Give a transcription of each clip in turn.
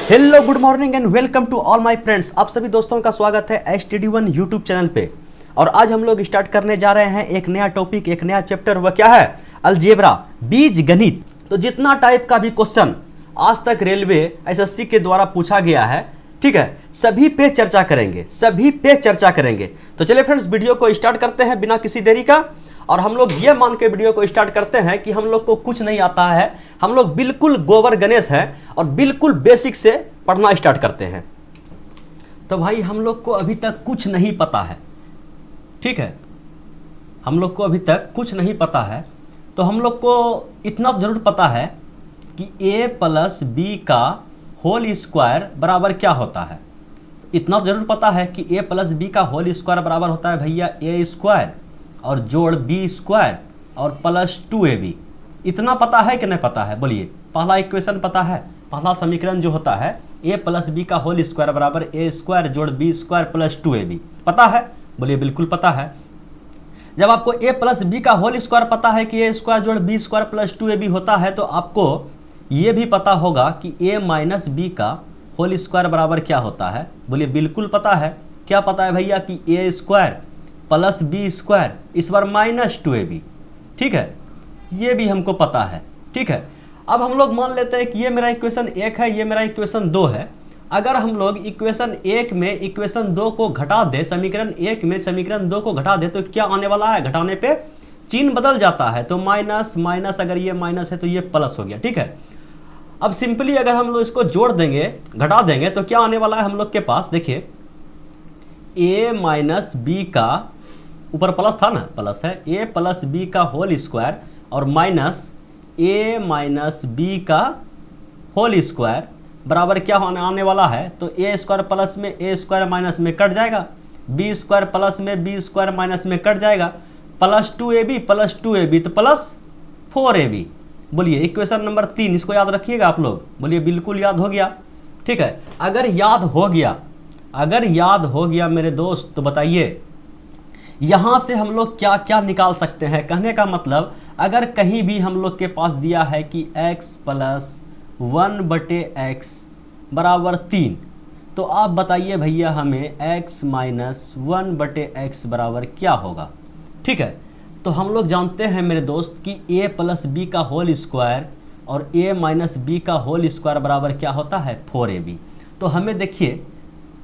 Hello good morning and welcome to all my friends. आप सभी दोस्तों का स्वागत है STD1 यूट्यूब चैनल पे। और आज हम लोग स्टार्ट करने जा रहे हैं एक नया टॉपिक, एक नया चैप्टर। वह क्या है? अलजेब्रा, बीज गणित। तो जितना टाइप का भी क्वेश्चन आज तक रेलवे SSC के द्वारा पूछा गया है, ठीक है, सभी पे चर्चा करेंगे। तो चलिए फ्रेंड्स, वीडियो को स्टार्ट करते हैं बिना किसी देरी का। और हम लोग ये मान के वीडियो को स्टार्ट करते हैं कि हम लोग को कुछ नहीं आता है, हम लोग बिल्कुल गोबर गणेश हैं और बिल्कुल बेसिक से पढ़ना स्टार्ट करते हैं। तो भाई हम लोग को अभी तक कुछ नहीं पता है, ठीक है, हम लोग को अभी तक कुछ नहीं पता है। तो हम लोग को इतना जरूर पता है कि a प्लस बी का होल स्क्वायर बराबर क्या होता है। इतना जरूर पता है कि a प्लस बी का होल स्क्वायर बराबर होता है भैया a स्क्वायर और जोड़ बी स्क्वायर और प्लस 2ab। इतना पता है कि नहीं पता है? बोलिए। पहला इक्वेशन पता है, पहला समीकरण जो होता है a प्लस बी का होल स्क्वायर बराबर a स्क्वायर जोड़ बी स्क्वायर प्लस 2ab, पता है? बोलिए बिल्कुल पता है। जब आपको a प्लस बी का होल स्क्वायर पता है कि a स्क्वायर जोड़ बी स्क्वायर प्लस 2ab होता है, तो आपको ये भी पता होगा कि a माइनस बी का होल स्क्वायर बराबर क्या होता है। बोलिए बिल्कुल पता है। क्या पता है भैया? कि a square plus B square इस बार माइनस 2ab, ठीक है, ये भी हमको पता है, ठीक है। अब हम लोग मान लेते हैं कि ये मेरा इक्वेशन 1 है, ये मेरा इक्वेशन 2 है। अगर हम लोग इक्वेशन 1 में इक्वेशन 2 को घटा दे, समीकरण 1 में समीकरण 2 को घटा दे, तो क्या आने वाला है? घटाने पे चिन्ह बदल जाता है, तो माइनस माइनस, अगर ये माइनस है तो ये प्लस हो गया, ठीक है। अब सिंपली अगर हम लोग इसको जोड़ देंगे, घटा देंगे, तो क्या आने वाला है हम लोग के पास? देखिए, a माइनस बी का, ऊपर प्लस था ना, प्लस है, a प्लस बी का होल स्क्वायर और माइनस a माइनस बी का होल स्क्वायर बराबर क्या आने वाला है? तो a स्क्वायर प्लस में a स्क्वायर माइनस में कट जाएगा, b स्क्वायर प्लस में b स्क्वायर माइनस में कट जाएगा, प्लस 2ab तो प्लस 4ab। बोलिए इक्वेशन नंबर 3, इसको याद रखिएगा आप लोग। बोलिए बिल्कुल याद हो गया, ठीक है। अगर याद हो गया मेरे दोस्त, तो बताइए यहां से हम लोग क्या क्या निकाल सकते हैं। कहने का मतलब, अगर कहीं भी हम लोग के पास दिया है कि x प्लस 1/x बराबर 3, तो आप बताइए भैया हमें x माइनस 1/x बराबर क्या होगा, ठीक है। तो हम लोग जानते हैं मेरे दोस्त कि a प्लस बी का होल स्क्वायर और a माइनस बी का होल स्क्वायर बराबर क्या होता है? 4ab। तो हमें देखिए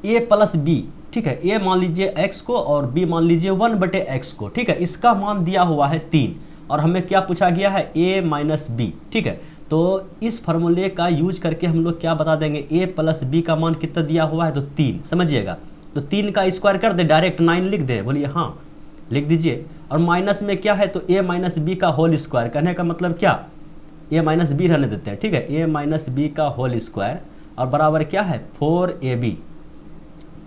a प्लस बी, ठीक है, a मान लीजिए x को और b मान लीजिए 1/x को, ठीक है। इसका मान दिया हुआ है 3 और हमें क्या पूछा गया है? a माइनस बी, ठीक है। तो इस फार्मूले का यूज करके हम लोग क्या बता देंगे? a प्लस बी का मान कितना दिया हुआ है? तो 3, समझिएगा। तो 3 का स्क्वायर कर दे, डायरेक्ट 9 लिख दे। बोलिए हाँ, लिख दीजिए। और माइनस में क्या है? तो a माइनस बी का होल स्क्वायर। कहने का मतलब क्या? a माइनस बी रहने देते हैं, ठीक है, a माइनस बी का होल स्क्वायर और बराबर क्या है?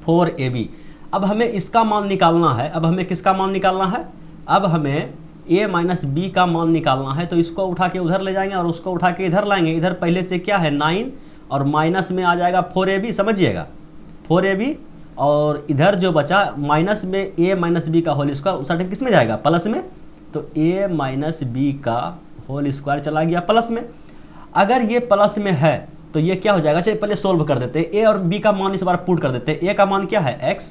4ab। अब हमें इसका मान निकालना है। अब हमें किसका मान निकालना है? अब हमें a माइनस बी का मान निकालना है। तो इसको उठा के उधर ले जाएंगे और उसको उठा के इधर लाएंगे। इधर पहले से क्या है? 9 और माइनस में आ जाएगा 4ab, समझिएगा, 4ab। और इधर जो बचा माइनस में a माइनस बी का होल स्क्वायर, उस साइड किस में जाएगा? प्लस में। तो a माइनस बी का होल स्क्वायर चला गया प्लस में। अगर ये प्लस में है तो ये क्या हो जाएगा? चलिए पहले सोल्व कर देते हैं। a और b का मान इस बार पुट कर देते हैं। a का मान क्या है? x,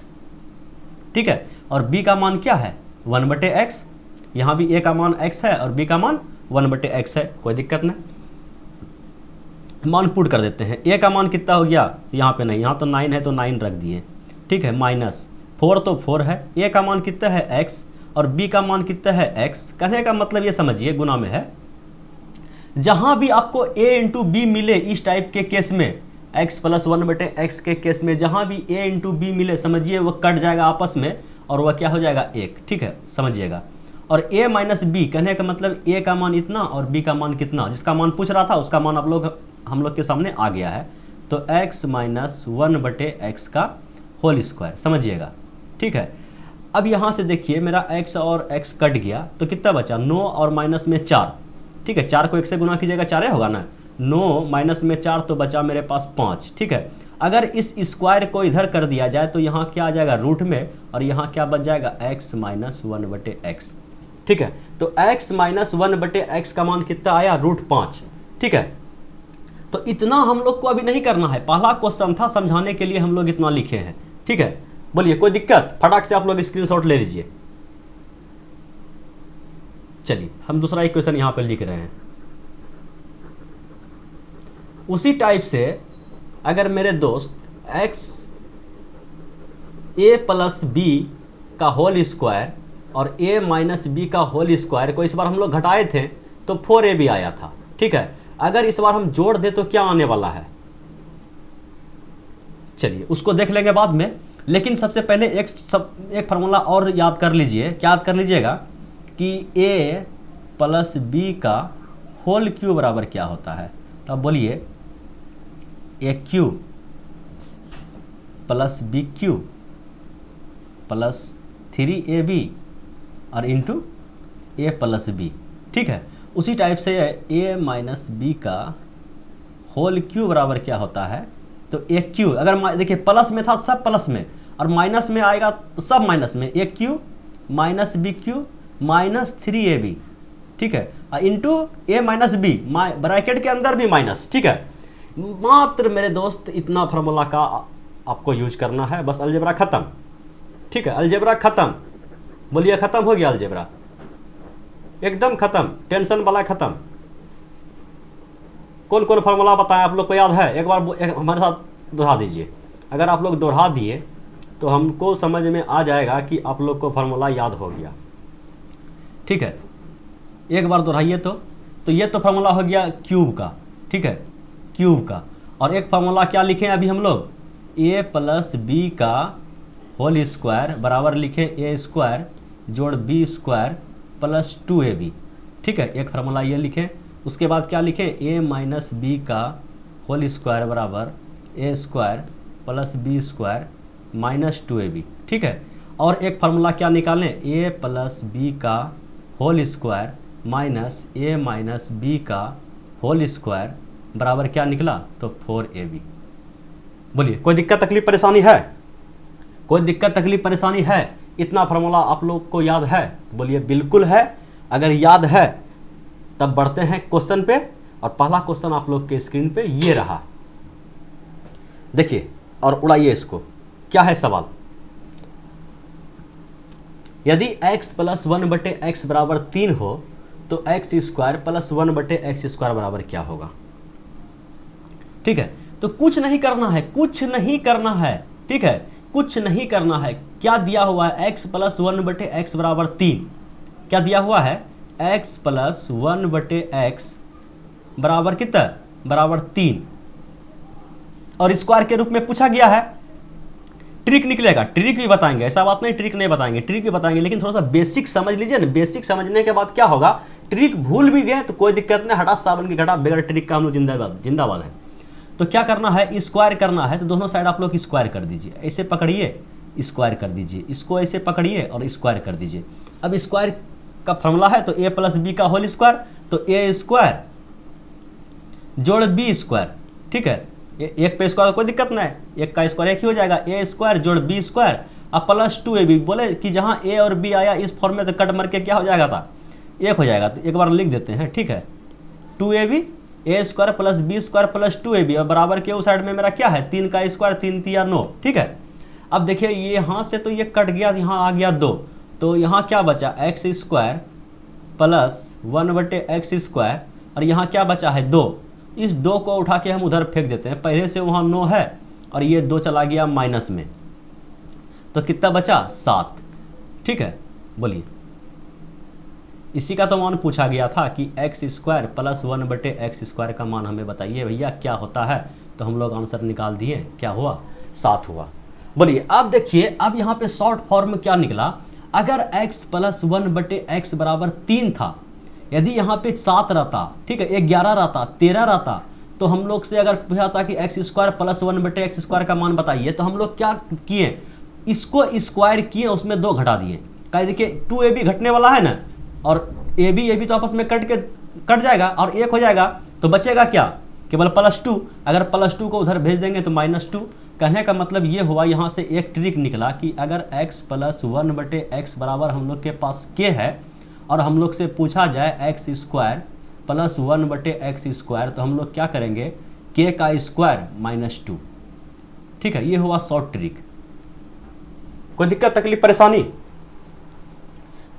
ठीक है, और b का मान क्या है? 1/x। यहाँ भी a का मान x है और b का मान 1/x है, कोई दिक्कत नहीं, मान पुट कर देते हैं। a का मान कितना हो गया? यहाँ पे नहीं, यहाँ तो 9 है तो 9 रख दिए, ठीक है, माइनस 4 तो 4 है। a का मान कितना है? x और b का मान कितना है? x। कहने का मतलब ये समझिए, गुना में है। जहां भी आपको a इंटू बी मिले इस टाइप के केस में, x प्लस 1/x के केस में जहां भी a इंटू बी मिले, समझिए वो कट जाएगा आपस में और वह क्या हो जाएगा? 1, ठीक है, समझिएगा। और a माइनस बी, कहने का मतलब a का मान इतना और b का मान कितना, जिसका मान पूछ रहा था उसका मान हम लोग के सामने आ गया है। तो x माइनस 1/x का होल स्क्वायर, समझिएगा, ठीक है। अब यहाँ से देखिए मेरा x और x कट गया तो कितना बचा? 9 और माइनस में 4, ठीक है, 4 को 1 से गुना कीजिएगा, 4 होगा ना। 9 माइनस में 4 तो बचा मेरे पास 5, ठीक है। अगर इस स्क्वायर को इधर कर दिया जाए तो यहाँ क्या आ जाएगा? रूट में, और यहाँ क्या बच जाएगा? x माइनस 1/x, ठीक है। तो x माइनस 1/x का मान कितना आया? √5, ठीक है। तो इतना हम लोग को अभी नहीं करना है, पहला क्वेश्चन था समझाने के लिए हम लोग इतना लिखे हैं। ठीक है, बोलिए कोई दिक्कत? फटाक से आप लोग स्क्रीनशॉट ले लीजिए। चलिए हम दूसरा इक्वेशन यहां पर लिख रहे हैं। उसी टाइप से अगर मेरे दोस्त x a प्लस बी का होल स्क्वायर और a माइनस बी का होल स्क्वायर को इस बार हम लोग घटाए थे तो 4ab आया था। ठीक है, अगर इस बार हम जोड़ दे तो क्या आने वाला है, चलिए उसको देख लेंगे बाद में। लेकिन सबसे पहले एक फार्मूला और याद कर लीजिए। क्या याद कर लीजिएगा कि a प्लस बी का होल क्यूब बराबर क्या होता है। तो अब बोलिए a cube plus b cube plus 3ab और इंटू ए प्लस बी। ठीक है, उसी टाइप से a माइनस बी का होल क्यूब बराबर क्या होता है, तो ए क्यूब, अगर देखिए प्लस में था सब प्लस में और माइनस में आएगा तो सब माइनस में, a cube minus b cube minus 3ab। ठीक है, इंटू ए माइनस बी, ब्रैकेट के अंदर भी माइनस। ठीक है, मात्र मेरे दोस्त इतना फार्मूला का आपको यूज करना है, बस अलजेब्रा खत्म। ठीक है, अलजेब्रा खत्म, बोलिए खत्म हो गया अलजेब्रा, एकदम खत्म, टेंशन वाला खत्म। कौन कौन फार्मूला बताएं आप लोग को याद है? एक बार हमारे साथ दोहरा दीजिए। अगर आप लोग दोहरा दिए तो हमको समझ में आ जाएगा कि आप लोग को फार्मूला याद हो गया। ठीक है, एक बार दोहराइए। तो ये तो फार्मूला हो गया क्यूब का। ठीक है, क्यूब का। और एक फार्मूला क्या लिखे अभी हम लोग, a प्लस बी का होल स्क्वायर बराबर लिखे ए स्क्वायर जोड़ बी स्क्वायर प्लस 2ab। ठीक है, एक फार्मूला ये लिखें। उसके बाद क्या लिखें, a माइनस बी का होल स्क्वायर बराबर a square plus B square minus 2ab। ठीक है, और एक फार्मूला क्या निकालें, a प्लस बी का whole square minus a minus b का होल स्क्वायर बराबर क्या निकला, तो 4ab। बोलिए कोई दिक्कत तकलीफ परेशानी है? कोई दिक्कत तकलीफ परेशानी है? इतना फार्मूला आप लोग को याद है? बोलिए बिल्कुल है। अगर याद है तब बढ़ते हैं क्वेश्चन पे। और पहला क्वेश्चन आप लोग के स्क्रीन पे ये रहा, देखिए और उड़ाइए इसको। क्या है सवाल, यदि x प्लस 1/x बराबर 3 हो तो x square plus 1/x square बराबर क्या होगा। ठीक है, तो कुछ नहीं करना है, कुछ नहीं करना है। ठीक है, कुछ नहीं करना है। क्या दिया हुआ है, x प्लस 1/x बराबर 3। क्या दिया हुआ है, x प्लस 1/x बराबर कितना, बराबर 3। और स्क्वायर के रूप में पूछा गया है। ट्रिक निकलेगा, ट्रिक भी बताएंगे, ऐसा बात नहीं ट्रिक नहीं बताएंगे, ट्रिक भी बताएंगे। लेकिन थोड़ा सा बेसिक समझ लीजिए ना। बेसिक समझने के बाद क्या होगा, ट्रिक भूल भी गए तो कोई दिक्कत नहीं, हटा साबन की घटा, बगैर ट्रिक का हम लोग जिंदाबाद है। तो क्या करना है, स्क्वायर करना है। तो दोनों साइड आप लोग स्क्वायर कर दीजिए, ऐसे पकड़िए स्क्वायर कर दीजिए, इसको ऐसे पकड़िए और स्क्वायर कर दीजिए। अब स्क्वायर का फॉर्मूला है तो a प्लस बी का होल स्क्वायर, तो a स्क्वायर जोड़ b स्क्वायर। ठीक है, एक पे स्क्वायर कोई दिक्कत नहीं है, एक का स्क्वायर एक ही हो जाएगा, a स्क्वायर जोड़ b स्क्वायर अब प्लस 2ab। बोले कि जहां a और b आया इस फॉर्म में तो कट मर के क्या हो जाएगा था, एक हो जाएगा। तो एक बार लिख देते हैं। ठीक है, 2ab a square plus B square plus 2ab और बराबर के उस साइड में मेरा क्या है, 3 का स्क्वायर 3 3 9। ठीक है, अब देखिए ये यहाँ से तो ये कट गया, यहाँ आ गया 2, तो यहाँ क्या बचा, x square plus 1/x square और यहाँ क्या बचा है 2। इस 2 को उठा के हम उधर फेंक देते हैं, पहले से वहाँ 9 है और ये 2 चला गया माइनस में, तो कितना बचा 7। ठीक है, बोलिए इसी का तो मान पूछा गया था कि x square plus 1/x square का मान हमें बताइए भैया क्या होता है। तो हम लोग आंसर निकाल दिए, क्या हुआ, 7 हुआ। बोलिए अब देखिए, अब यहाँ पे शॉर्ट फॉर्म क्या निकला, अगर x प्लस 1/x बराबर 3 था, यदि यहाँ पे 7 रहता, ठीक है 11 रहता, 13 रहता, तो हम लोग से अगर पूछा था कि x square plus 1/x square का मान बताइए, तो हम लोग क्या किए, इसको स्क्वायर किए, उसमें 2 घटा दिए। कहा देखिए 2ab घटने वाला है ना, और ab तो आपस में कट जाएगा और 1 हो जाएगा, तो बचेगा क्या, केवल +2। अगर +2 को उधर भेज देंगे तो -2। कहने का मतलब ये हुआ, यहाँ से एक ट्रिक निकला कि अगर x प्लस 1/x बराबर हम लोग के पास k है और हम लोग से पूछा जाए x square plus 1/x square, तो हम लोग क्या करेंगे, के का स्क्वायर -2। ठीक है, ये हुआ शॉर्ट ट्रिक। कोई दिक्कत तकलीफ परेशानी?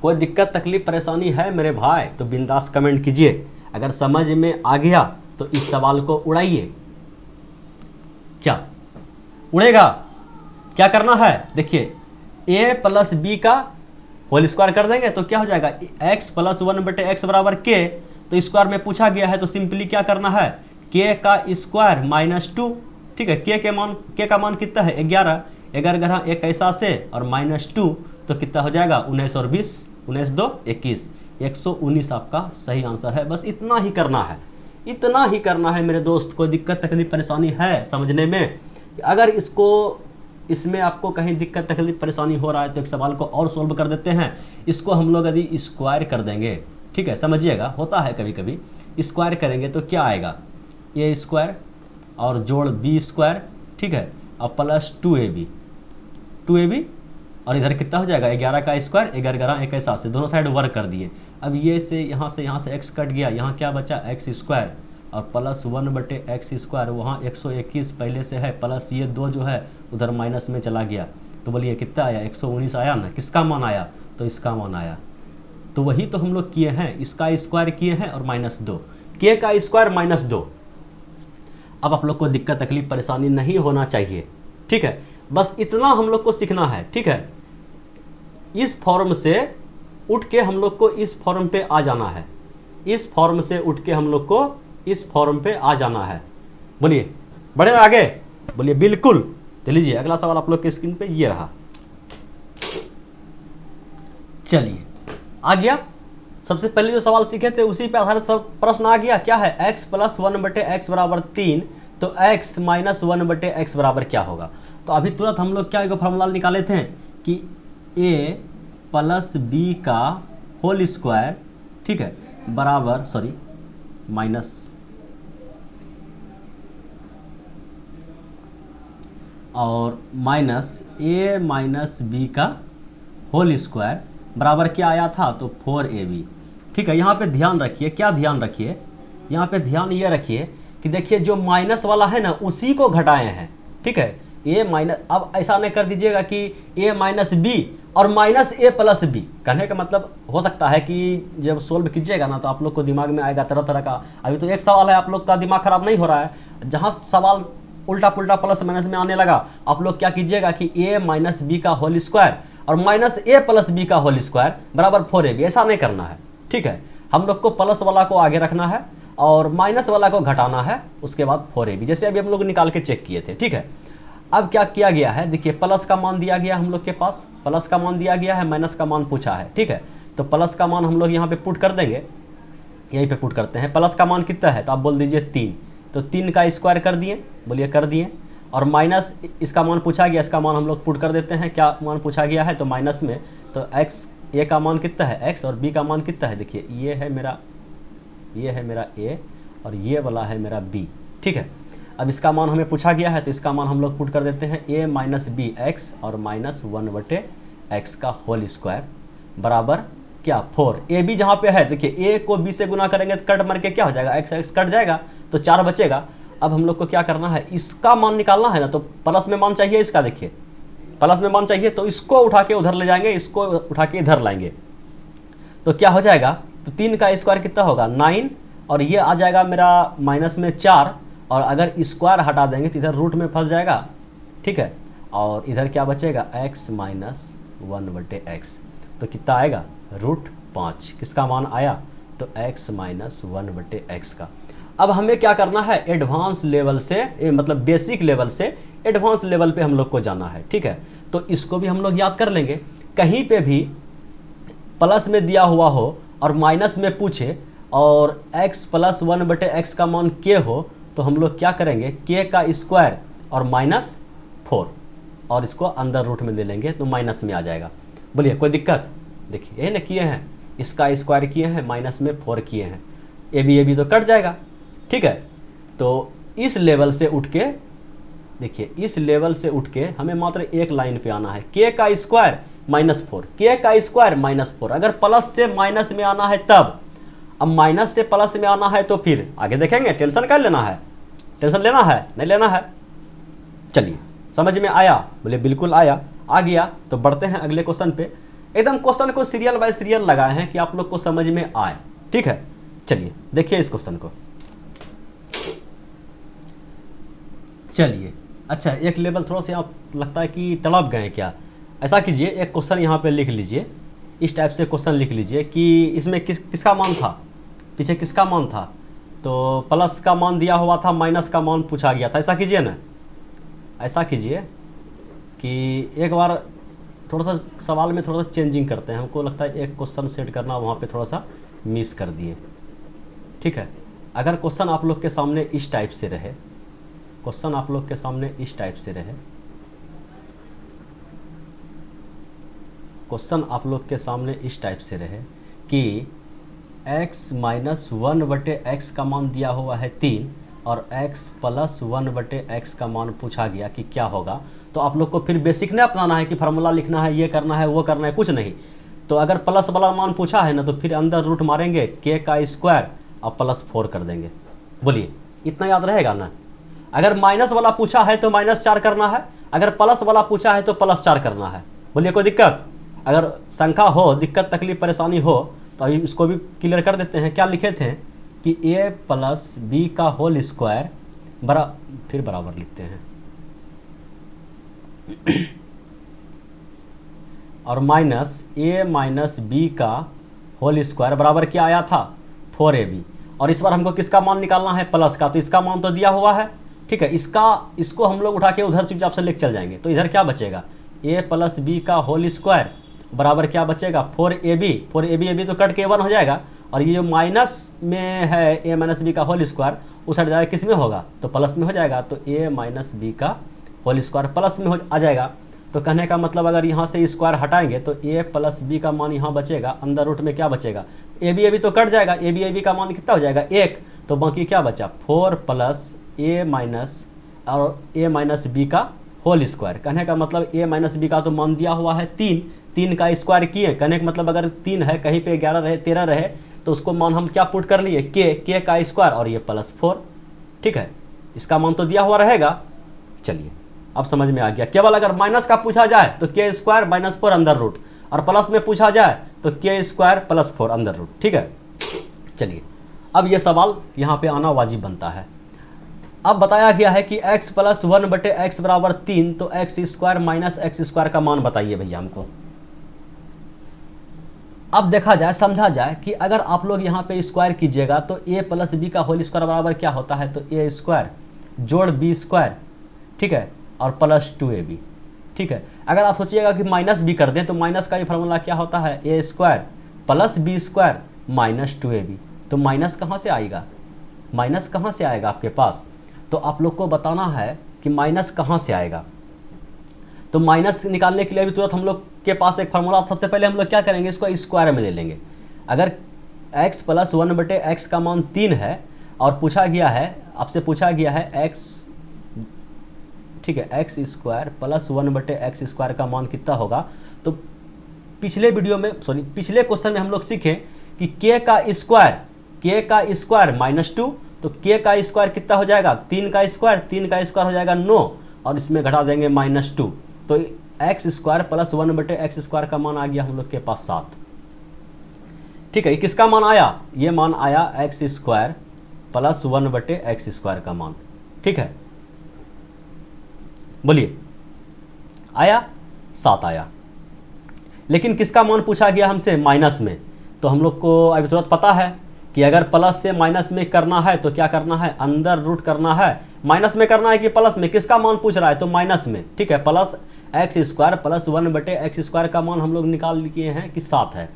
कोई दिक्कत तकलीफ परेशानी है मेरे भाई तो बिंदास कमेंट कीजिए। अगर समझ में आ गया तो इस सवाल को उड़ाइए। क्या उड़ेगा? क्या करना है? देखिए a प्लस बी का होल स्क्वायर कर देंगे तो क्या हो जाएगा, x प्लस 1/x बराबर k। तो स्क्वायर में पूछा गया है तो सिंपली क्या करना है, k का स्क्वायर -2। ठीक है, k का मान कितना है 11, 11 एक ऐसा से और -2 तो कितना हो जाएगा 19 और 20, 19 2 21, 119 आपका सही आंसर है। बस इतना ही करना है, इतना ही करना है मेरे दोस्त। कोई दिक्कत तकलीफ परेशानी है समझने में? अगर इसमें आपको कहीं दिक्कत तकलीफ परेशानी हो रहा है तो एक सवाल को और सोल्व कर देते हैं। इसको हम लोग यदि स्क्वायर कर देंगे, ठीक है, समझिएगा, होता है कभी कभी, स्क्वायर करेंगे तो क्या आएगा, ए स्क्वायर और जोड़ बी स्क्वायर, ठीक है, और प्लस 2ab और इधर कितना हो जाएगा 11 का स्क्वायर, 11 एक ऐसा से दोनों साइड वर्क कर दिए। अब ये से यहाँ से x कट गया, यहाँ क्या बचा x स्क्वायर और प्लस 1/x स्क्वायर, वहाँ 121 पहले से है, प्लस ये 2 जो है उधर माइनस में चला गया। तो बोलिए कितना आया, 119 आया ना। किसका मान आया, तो इसका मान आया। तो वही तो हम लोग किए हैं, इसका स्क्वायर किए हैं और -2, k का स्क्वायर -2। अब आप लोग को दिक्कत तकलीफ परेशानी नहीं होना चाहिए, ठीक है, बस इतना हम लोग को सीखना है। ठीक है, इस फॉर्म से उठ के हम लोग को इस फॉर्म पे आ जाना है, इस फॉर्म से उठ के हम लोग को इस फॉर्म पे आ जाना है। बोलिए बढ़े आगे, बोलिए बिल्कुल। तो लीजिए अगला सवाल आप लोग के स्क्रीन पे ये रहा। चलिए आ गया, सबसे पहले जो सवाल सीखे थे उसी पे आधारित सब प्रश्न आ गया। क्या है, x प्लस 1/x बराबर 3, तो x माइनस 1/x बराबर क्या होगा। तो अभी तुरंत हम लोग क्या एक फॉर्मूला निकाले थे कि a प्लस बी का होल स्क्वायर, ठीक है, बराबर माइनस और माइनस a माइनस बी का होल स्क्वायर बराबर क्या आया था, तो 4ab। ठीक है, यहाँ पे ध्यान रखिए, क्या ध्यान रखिए, यहाँ पे ध्यान ये रखिए कि देखिए जो माइनस वाला है ना उसी को घटाए हैं। ठीक है, a माइनस, अब ऐसा नहीं कर दीजिएगा कि a माइनस बी और माइनस a प्लस बी। कहने का मतलब हो सकता है कि जब सोल्व कीजिएगा ना तो आप लोग को दिमाग में आएगा तरह तरह का। अभी तो एक सवाल है, आप लोग का दिमाग खराब नहीं हो रहा है। जहाँ सवाल उल्टा पुल्टा प्लस माइनस में आने लगा, आप लोग क्या कीजिएगा कि a माइनस बी का होल स्क्वायर और माइनस a प्लस बी का होल स्क्वायर बराबर 4ab। ऐसा नहीं करना है, ठीक है, हम लोग को प्लस वाला को आगे रखना है और माइनस वाला को घटाना है, उसके बाद 4ab, जैसे अभी हम लोग निकाल के चेक किए थे। ठीक है, अब क्या किया गया है, देखिए प्लस का मान दिया गया हम लोग के पास, प्लस का मान दिया गया है, माइनस का मान पूछा है। ठीक है, तो प्लस का मान हम लोग यहाँ पे पुट कर देंगे, यहीं पे पुट करते हैं। प्लस का मान कितना है, तो आप बोल दीजिए 3, तो 3 का स्क्वायर कर दिए, बोलिए कर दिए। और माइनस इसका मान पूछा गया, इसका मान हम लोग पुट कर देते हैं। क्या मान पूछा गया है, तो माइनस में तो x a का मान कितना है x और b का मान कितना है, देखिए ये है मेरा a और ये वाला है मेरा b। ठीक है, अब इसका मान हमें पूछा गया है तो इसका मान हम लोग पुट कर देते हैं, a माइनस बी एक्स और माइनस 1/x का होल स्क्वायर बराबर क्या 4। ए बी जहाँ पे है, देखिए a को b से गुना करेंगे तो कट मर के क्या हो जाएगा, x कट जाएगा तो 4 बचेगा। अब हम लोग को क्या करना है, इसका मान निकालना है ना, तो प्लस में मान चाहिए इसका, देखिए प्लस में मान चाहिए तो इसको उठा के उधर ले जाएंगे, इसको उठा के इधर लाएंगे तो क्या हो जाएगा, तो 3 का स्क्वायर कितना होगा 9 और ये आ जाएगा मेरा माइनस में 4 और अगर स्क्वायर हटा देंगे तो इधर रूट में फंस जाएगा। ठीक है, और इधर क्या बचेगा x माइनस 1/x, तो कितना आएगा √5। किसका मान आया, तो x माइनस 1/x का। अब हमें क्या करना है, एडवांस लेवल से मतलब बेसिक लेवल से एडवांस लेवल पे हम लोग को जाना है। ठीक है, तो इसको भी हम लोग याद कर लेंगे। कहीं पे भी प्लस में दिया हुआ हो और माइनस में पूछे और x प्लस 1/x का मान k हो तो हम लोग क्या करेंगे, k का स्क्वायर और -4 और इसको अंदर रूट में ले लेंगे तो माइनस में आ जाएगा। बोलिए कोई दिक्कत, देखिए ये ना किए हैं, इसका स्क्वायर किए हैं, माइनस में 4 किए हैं, ए बी तो कट जाएगा। ठीक है, तो इस लेवल से उठ के देखिए, इस लेवल से उठ के हमें मात्र एक लाइन पे आना है, k का स्क्वायर -4, k का स्क्वायर -4। अगर प्लस से माइनस में आना है तब, अब माइनस से प्लस में आना है तो फिर आगे देखेंगे, टेंशन कर लेना है। टेंशन लेना है नहीं लेना है? चलिए, समझ में आया? बोले बिल्कुल आया। आ गया तो बढ़ते हैं अगले क्वेश्चन पे। एकदम क्वेश्चन को सीरियल बाय सीरियल लगाए हैं कि आप लोग को समझ में आए, ठीक है। चलिए देखिए इस क्वेश्चन को। चलिए, अच्छा एक लेवल थोड़ा सा आप लगता है कि तड़प गए क्या? ऐसा कीजिए, एक क्वेश्चन यहाँ पे लिख लीजिए, इस टाइप से क्वेश्चन लिख लीजिए कि इसमें किसका मान था, पीछे किसका मान था। तो प्लस का मान दिया हुआ था, माइनस का मान पूछा गया था। ऐसा कीजिए ना, ऐसा कीजिए कि एक बार थोड़ा सा सवाल में थोड़ा सा चेंजिंग करते हैं। हमको लगता है एक क्वेश्चन सेट करना वहाँ पे थोड़ा सा मिस कर दिए, ठीक है। अगर क्वेश्चन आप लोग के सामने इस टाइप से रहे, क्वेश्चन आप लोग के सामने इस टाइप से रहे, क्वेश्चन आप लोग के सामने इस टाइप से रहे कि x माइनस 1/x का मान दिया हुआ है 3 और x प्लस 1/x का मान पूछा गया कि क्या होगा, तो आप लोग को फिर बेसिक नहीं अपनाना है कि फार्मूला लिखना है, ये करना है, वो करना है, कुछ नहीं। तो अगर प्लस वाला मान पूछा है ना, तो फिर अंदर रूट मारेंगे k का स्क्वायर और प्लस 4 कर देंगे। बोलिए इतना याद रहेगा ना? अगर माइनस वाला पूछा है तो -4 करना है, अगर प्लस वाला पूछा है तो +4 करना है। बोलिए कोई दिक्कत? अगर शंका हो, दिक्कत तकलीफ परेशानी हो तो अभी इसको भी क्लियर कर देते हैं। क्या लिखे थे कि a प्लस बी का होल स्क्वायर फिर बराबर लिखते हैं और माइनस a माइनस बी का होल स्क्वायर बराबर क्या आया था 4ab। और इस बार हमको किसका मान निकालना है? प्लस का। तो इसका मान तो दिया हुआ है, ठीक है। इसको हम लोग उठा के उधर चुपचाप से लेके चल जाएंगे। तो इधर क्या बचेगा? a प्लस बी का होल स्क्वायर बराबर क्या बचेगा 4ab। 4ab तो कट के 1 हो जाएगा, और ये जो माइनस में है a माइनस बी का होल स्क्वायर, उस साइड जाएगा किस में होगा? तो प्लस में हो जाएगा। तो a माइनस बी का होल स्क्वायर प्लस में आ जाएगा। तो कहने का मतलब अगर यहाँ से स्क्वायर हटाएंगे तो a प्लस बी का मान यहाँ बचेगा, अंदर रूट में क्या बचेगा? ab तो कट जाएगा, ab का मान कितना हो जाएगा 1। तो बाकी क्या बचा 4 प्लस a माइनस और a माइनस बी का होल स्क्वायर। कहने का मतलब a माइनस बी का तो मान दिया हुआ है 3 का स्क्वायर किए। कहने का मतलब अगर 3 है, कहीं पे 11 रहे 13 रहे, तो उसको मान हम क्या पुट कर लिए k का स्क्वायर और ये +4, ठीक है। इसका मान तो दिया हुआ रहेगा। चलिए अब समझ में आ गया। केवल अगर माइनस का पूछा जाए तो k स्क्वायर -4 अंदर रूट, और प्लस में पूछा जाए तो k स्क्वायर +4 अंदर रूट, ठीक है। चलिए अब ये सवाल यहाँ पे आना वाजिब बनता है। अब बताया गया है कि x प्लस 1/x बराबर 3, तो x square minus x square का मान बताइए भैया हमको। अब देखा जाए, समझा जाए कि अगर आप लोग यहाँ पे स्क्वायर कीजिएगा तो a प्लस बी का होल स्क्वायर बराबर क्या होता है? तो a स्क्वायर जोड़ b स्क्वायर, ठीक है, और प्लस 2ab, ठीक है। अगर आप सोचिएगा कि माइनस भी कर दें तो माइनस का भी फार्मूला क्या होता है? a square plus b square minus 2ab। तो माइनस कहाँ से आएगा? माइनस कहाँ से आएगा आपके पास? तो आप लोग को बताना है कि माइनस कहाँ से आएगा। तो माइनस निकालने के लिए भी तुरंत हम लोग के पास एक फार्मूला। सबसे पहले हम लोग क्या करेंगे? इसको स्क्वायर में ले लेंगे। अगर x प्लस 1/x का मान 3 है और पूछा गया है, आपसे पूछा गया है x, ठीक है, x square plus 1/x square का मान कितना होगा? तो पिछले क्वेश्चन में हम लोग सीखे कि k का स्क्वायर -2, तो k का स्क्वायर कितना हो जाएगा? 3 का स्क्वायर हो जाएगा 9, और इसमें घटा देंगे -2। तो x square plus 1/x square का मान आ गया हम लोग के पास 7, ठीक है। किसका मान आया? ये मान आया x square plus 1/x square का मान, ठीक है। बोलिए आया 7 आया। लेकिन किसका मान पूछा गया हमसे? माइनस में। तो हम लोग को अभी तुरंत पता है कि अगर प्लस से माइनस में करना है तो क्या करना है? अंदर रूट करना है। माइनस में करना है कि प्लस में? किसका मान पूछ रहा है? तो माइनस में, ठीक है। Plus x square plus 1/x square का मान हम लोग निकाल लिए हैं कि 7 है।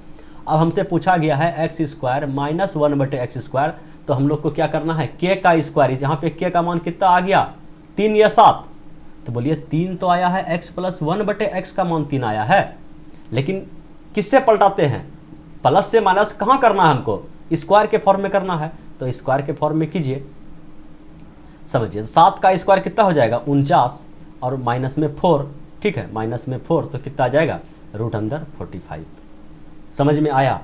अब हमसे पूछा गया है x square minus 1/x square, तो हम लोग को क्या करना है? k का स्क्वायर। यहाँ पे k का मान कितना आ गया? 3 या 7? तो बोलिए 3 तो आया है, x प्लस 1/x का मान 3 आया है। लेकिन किससे पलटाते हैं? प्लस से माइनस कहाँ करना है हमको? स्क्वायर के फॉर्म में करना है। तो स्क्वायर के फॉर्म में कीजिए, समझिए। तो 7 का स्क्वायर कितना हो जाएगा? 49, और माइनस में 4, ठीक है, माइनस में 4 तो कितना आ जाएगा? रूट अंदर 45। समझ में आया?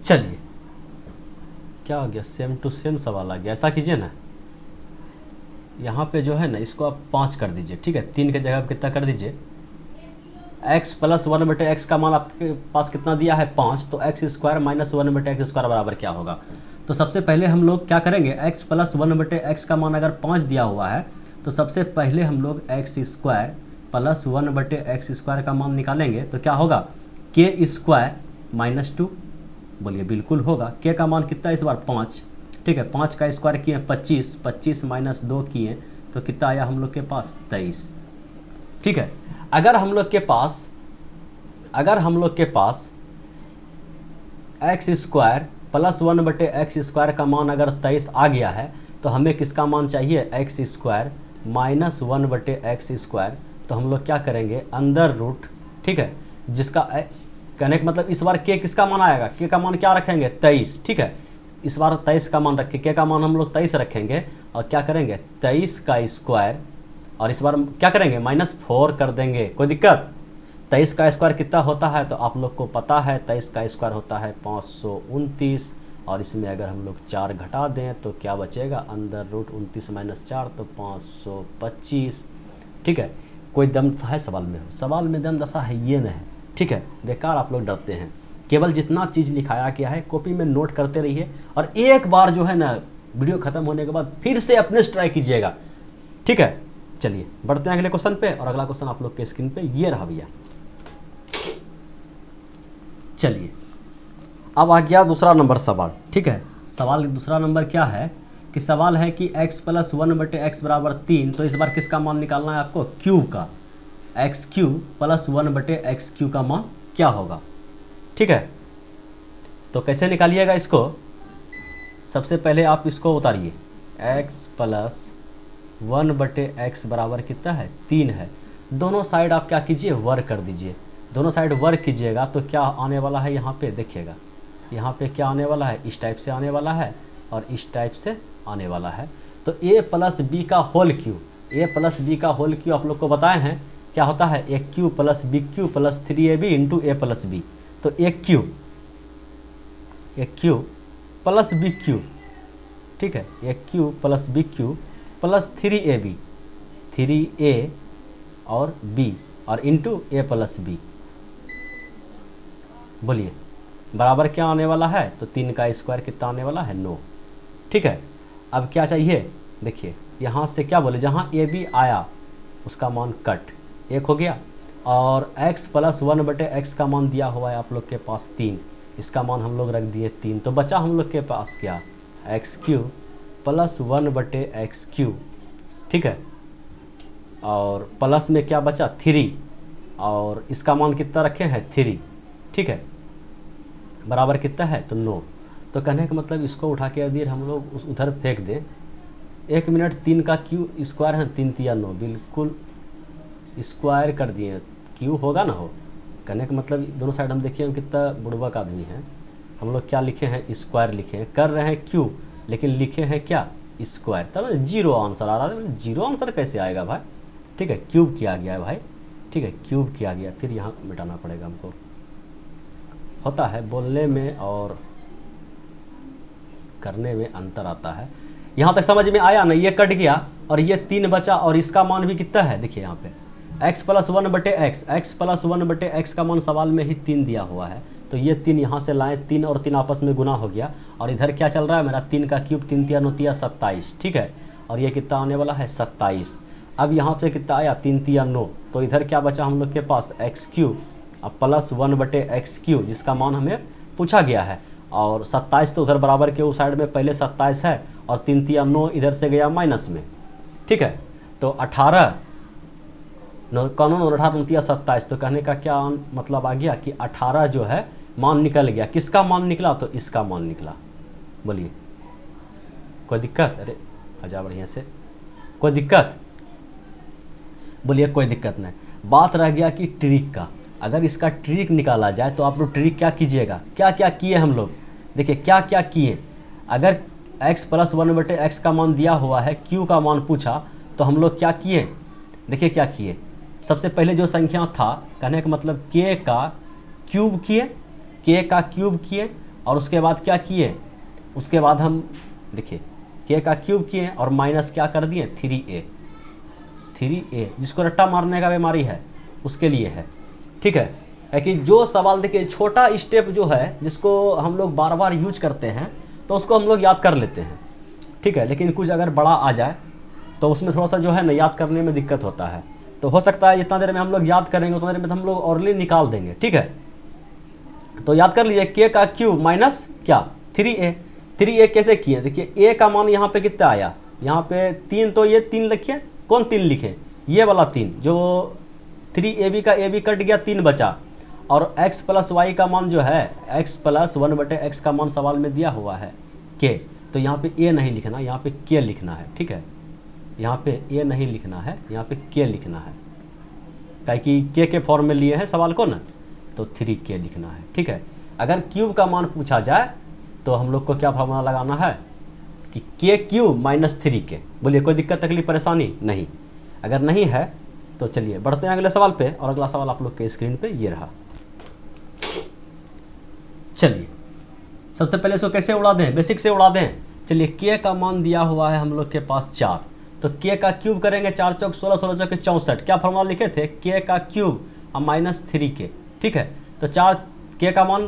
चलिए क्या हो गया? सेम टू सेम सवाल आ गया। ऐसा कीजिए ना, यहाँ पे जो है ना इसको आप 5 कर दीजिए, ठीक है। 3 के जगह आप कितना कर दीजिए, x प्लस 1/x का मान आपके पास कितना दिया है 5, तो x square minus 1/x square बराबर क्या होगा। तो सबसे पहले हम लोग क्या करेंगे, x प्लस 1/x का मान अगर 5 दिया हुआ है तो सबसे पहले हम लोग x square plus 1/x square का मान निकालेंगे। तो क्या होगा, k स्क्वायर माइनस 2, बोलिए बिल्कुल होगा। k का मान कितना इस बार 5, ठीक है। 5 का स्क्वायर किए 25, 25 माइनस 2 किए तो कितना आया हम लोग के पास 23, ठीक है। अगर हम लोग के पास x square plus 1/x square का मान अगर 23 आ गया है तो हमें किसका मान चाहिए, x square minus 1/x square. तो हम लोग क्या करेंगे, अंदर रूट, ठीक है, जिसका कहने का मतलब इस बार के किसका मान आएगा, के का मान क्या रखेंगे 23, ठीक है। इस बार 23 का मान रखें, के का मान हम लोग 23 रखेंगे और क्या करेंगे 23 का स्क्वायर, और इस बार क्या करेंगे -4 कर देंगे। कोई दिक्कत, 23 का स्क्वायर कितना होता है तो आप लोग को पता है, 23 का स्क्वायर होता है 529, और इसमें अगर हम लोग 4 घटा दें तो क्या बचेगा, अंदर रूट 29 माइनस 4 तो 525, ठीक है। कोई दम है सवाल में, सवाल में दम दशा है ये नहीं, ठीक है। बेकार आप लोग डरते हैं, केवल जितना चीज़ लिखाया गया है कॉपी में नोट करते रहिए, और एक बार जो है ना वीडियो ख़त्म होने के बाद फिर से अपने से ट्राई कीजिएगा, ठीक है। चलिए बढ़ते हैं अगले क्वेश्चन पे, और अगला क्वेश्चन आप लोग के स्क्रीन पे ये रहा भैया। चलिए अब आ गया दूसरा नंबर सवाल, ठीक है। सवाल दूसरा नंबर क्या है कि सवाल है कि x प्लस 1/x बराबर 3, तो इस बार किसका मान निकालना है आपको, क्यूब का। X cube plus 1/x cube का मान क्या होगा, ठीक है। तो कैसे निकालिएगा इसको, सबसे पहले आप इसको उतारिए, x प्लस 1/x बराबर कितना है 3 है। दोनों साइड आप क्या कीजिए, वर्क कर दीजिए। दोनों साइड वर्क कीजिएगा तो क्या आने वाला है, यहाँ पे देखिएगा, यहाँ पे क्या आने वाला है, इस टाइप से आने वाला है और इस टाइप से आने वाला है। तो a प्लस बी का whole cube, a plus b का होल क्यू आप लोग को बताए हैं क्या होता है, a cube plus b cube plus 3ab into a plus b. तो a cube plus b cube, ठीक है, a cube plus b cube plus 3ab, 3a और b और इंटू ए प्लस बी, बोलिए बराबर क्या आने वाला है, तो 3 का स्क्वायर कितना आने वाला है 9, ठीक है। अब क्या चाहिए, देखिए यहाँ से क्या बोले, जहाँ ए बी आया उसका मान कट 1 हो गया, और x प्लस 1/x का मान दिया हुआ है आप लोग के पास 3, इसका मान हम लोग रख दिए 3, तो बचा हम लोग के पास क्या, x cube plus 1/x cube, ठीक है, और प्लस में क्या बचा 3, और इसका मान कितना रखे हैं 3, ठीक है, बराबर कितना है तो 9। तो कहने का मतलब इसको उठा के यदि हम लोग उधर फेंक दें, 1 मिनट, 3 का क्यू स्क्वायर है, 3 तिया 9, बिल्कुल स्क्वायर कर दिए, क्यू होगा ना हो। कहने का मतलब दोनों साइड हम देखिए हम कितना बुड़बक आदमी हैं, हम लोग क्या लिखे हैं, स्क्वायर लिखे हैं, कर रहे हैं क्यू लेकिन लिखे हैं क्या, स्क्वायर, तब 0 आंसर आ रहा है। 0 आंसर कैसे आएगा भाई, ठीक है, क्यूब किया गया है भाई, ठीक है, क्यूब किया गया, फिर यहाँ मिटाना पड़ेगा हमको। होता है बोलने में और करने में अंतर आता है। यहाँ तक समझ में आया ना, ये कट गया और ये 3 बचा, और इसका मान भी कितना है, देखिए यहाँ पे x plus 1/x, x plus 1/x का मान सवाल में ही 3 दिया हुआ है, तो ये 3 यहाँ से लाएँ, 3 और 3 आपस में गुना हो गया, और इधर क्या चल रहा है मेरा 3 का क्यूब, 3 तिया 9 तिया 27, ठीक है, और ये कितना आने वाला है 27। अब यहाँ पे कितना आया 3 तिया 9, तो इधर क्या बचा हम लोग के पास एक्स क्यूब अब प्लस 1/x क्यूब, जिसका मान हमें पूछा गया है, और 27 तो उधर बराबर के उस साइड में पहले 27 है, और 3 तिया 9 इधर से गया माइनस में, ठीक है, तो 18 कानून 18 तिया 27, तो कहने का क्या मतलब आ गया कि 18 जो है मान निकल गया। किसका मान निकला, तो इसका मान निकला। बोलिए कोई दिक्कत, अरे आजा बढ़िया से, कोई दिक्कत, बोलिए कोई दिक्कत नहीं। बात रह गया कि ट्रिक का, अगर इसका ट्रिक निकाला जाए तो आप लोग ट्रिक क्या कीजिएगा, क्या क्या किए हम लोग, देखिए क्या क्या किए। अगर x प्लस 1/x का मान दिया हुआ है, q का मान पूछा, तो हम लोग क्या किए, देखिए क्या किए। सबसे पहले जो संख्या था, कहने का मतलब k का क्यूब किए, k का क्यूब किए, और उसके बाद क्या किए, उसके बाद हम देखिए के का क्यूब किए और माइनस क्या कर दिए 3a जिसको रट्टा मारने का बीमारी है उसके लिए है कि जो सवाल देखिए छोटा स्टेप जो है जिसको हम लोग बार बार यूज करते हैं तो उसको हम लोग याद कर लेते हैं, ठीक है, लेकिन कुछ अगर बड़ा आ जाए तो उसमें थोड़ा सा जो है ना याद करने में दिक्कत होता है। तो हो सकता है जितना देर में हम लोग याद करेंगे उतना देर में तो हम लोग औरली निकाल देंगे, ठीक है। तो याद कर लीजिए के का क्यूब माइनस क्या 3a कैसे किए, देखिए a का मान यहाँ पे कितना आया, यहाँ पे 3, तो ये 3 लिखिए, कौन 3 लिखे, ये वाला 3 जो 3ab का ab कट गया 3 बचा, और x प्लस वाई का मान जो है x प्लस 1/x का मान सवाल में दिया हुआ है k, तो यहाँ पे a नहीं लिखना, यहाँ पे k लिखना है, ठीक है, यहाँ पे a नहीं लिखना है, यहाँ पे k लिखना है, ताकि k के फॉर्म में लिए हैं सवाल को ना, तो 3k लिखना है, ठीक है। अगर क्यूब का मान पूछा जाए तो हम लोग को क्या फॉर्मूला लगाना है कि k क्यूब माइनस 3k। बोलिए कोई दिक्कत तकलीफ परेशानी नहीं, अगर नहीं है तो चलिए बढ़ते हैं अगले सवाल पे, और अगला सवाल आप लोग के स्क्रीन पे ये रहा। चलिए सबसे पहले इसको कैसे उड़ा दें, बेसिक से उड़ा दें। चलिए k का मान दिया हुआ है हम लोग के पास 4, तो k का क्यूब करेंगे 4 चौक 16, 16 चौक 64, क्या फॉर्मूला लिखे थे k का क्यूब और माइनस 3k, ठीक है। तो 4 k का मान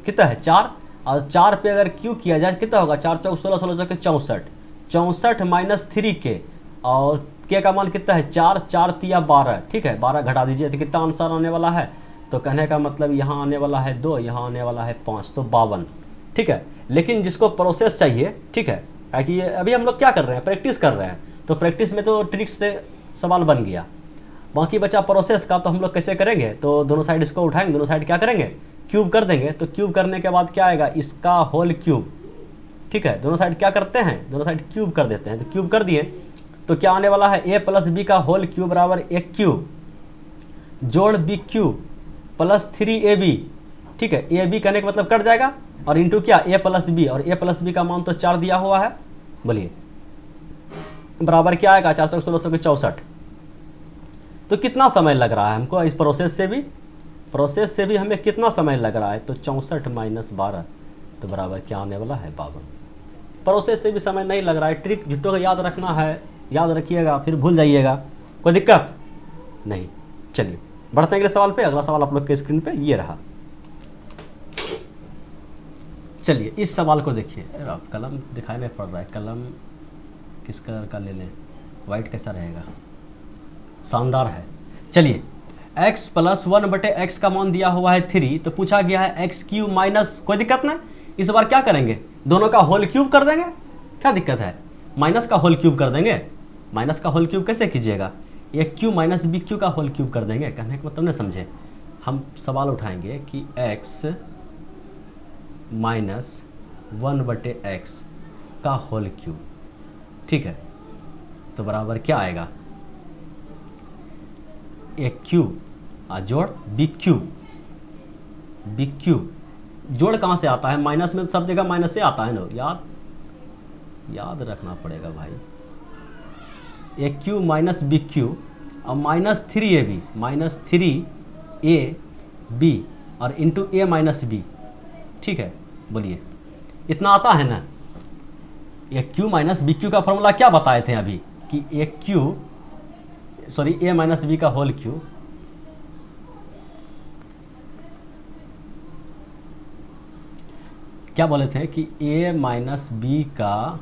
कितना है 4, और 4 पे अगर क्यू किया जाए कितना होगा 4 चौक 16, 16 चौक 64, 64 माइनस 3k, और k का मान कितना है 4, 4 तिया 12, ठीक है, 12 घटा दीजिए तो कितना आंसर आने वाला है, तो कहने का मतलब यहाँ आने वाला है 2, यहाँ आने वाला है 5, तो 52, ठीक है। लेकिन जिसको प्रोसेस चाहिए, ठीक है, ताकि ये अभी हम लोग क्या कर रहे हैं प्रैक्टिस कर रहे हैं, तो प्रैक्टिस में तो ट्रिक्स से सवाल बन गया, बाकी बचा प्रोसेस का। तो हम लोग कैसे करेंगे, तो दोनों साइड इसको उठाएंगे, दोनों साइड क्या करेंगे क्यूब कर देंगे, तो क्यूब करने के बाद क्या आएगा इसका होल क्यूब, ठीक है। दोनों साइड क्या करते हैं, दोनों साइड क्यूब कर देते हैं, तो क्यूब कर दिए तो क्या आने वाला है a प्लस बी का होल क्यूब बराबर a क्यूब जोड़ b क्यूब प्लस 3ab, ठीक है। ab कहने का मतलब कट जाएगा, और इंटू क्या a प्लस बी, और a प्लस बी का मान तो 4 दिया हुआ है, बोलिए बराबर क्या आएगा 4 चौक 16 64। तो कितना समय लग रहा है हमको इस प्रोसेस से भी हमें कितना समय लग रहा है, तो 64 माइनस 12, तो बराबर क्या आने वाला है 52। प्रोसेस से भी समय नहीं लग रहा है, ट्रिक झुट्टो को याद रखना है, याद रखिएगा फिर भूल जाइएगा, कोई दिक्कत नहीं। चलिए बढ़ते हैं अगले सवाल पे, अगला सवाल आप लोग के स्क्रीन पे ये रहा। चलिए इस सवाल को देखिए, कलम दिखाई नहीं पड़ रहा है, कलम किस कलर का ले लें, वाइट कैसा रहेगा, शानदार है। चलिए x प्लस 1/x का मान दिया हुआ है 3, तो पूछा गया है x क्यूब माइनस, कोई दिक्कत नहीं, इस बार क्या करेंगे दोनों का होल क्यूब कर देंगे, क्या दिक्कत है, माइनस का होल क्यूब कर देंगे। माइनस का होल क्यूब कैसे कीजिएगा, a Q minus b Q का होल क्यूब कर देंगे, कहने का मतलब नहीं समझे। हम सवाल उठाएंगे कि x माइनस 1/x का होल क्यूब, ठीक है, तो बराबर क्या आएगा a क्यूब जोड़ b क्यूब, जोड़ कहाँ से आता है, माइनस में सब जगह माइनस से आता है ना, याद रखना पड़ेगा भाई। a cube minus b cube और माइनस 3ab, माइनस 3ab और इंटू a माइनस b, ठीक है, बोलिए इतना आता है ना। a cube minus b cube का फॉर्मूला क्या बताए थे अभी कि a माइनस b का होल क्यूब, क्या बोले थे कि a माइनस b का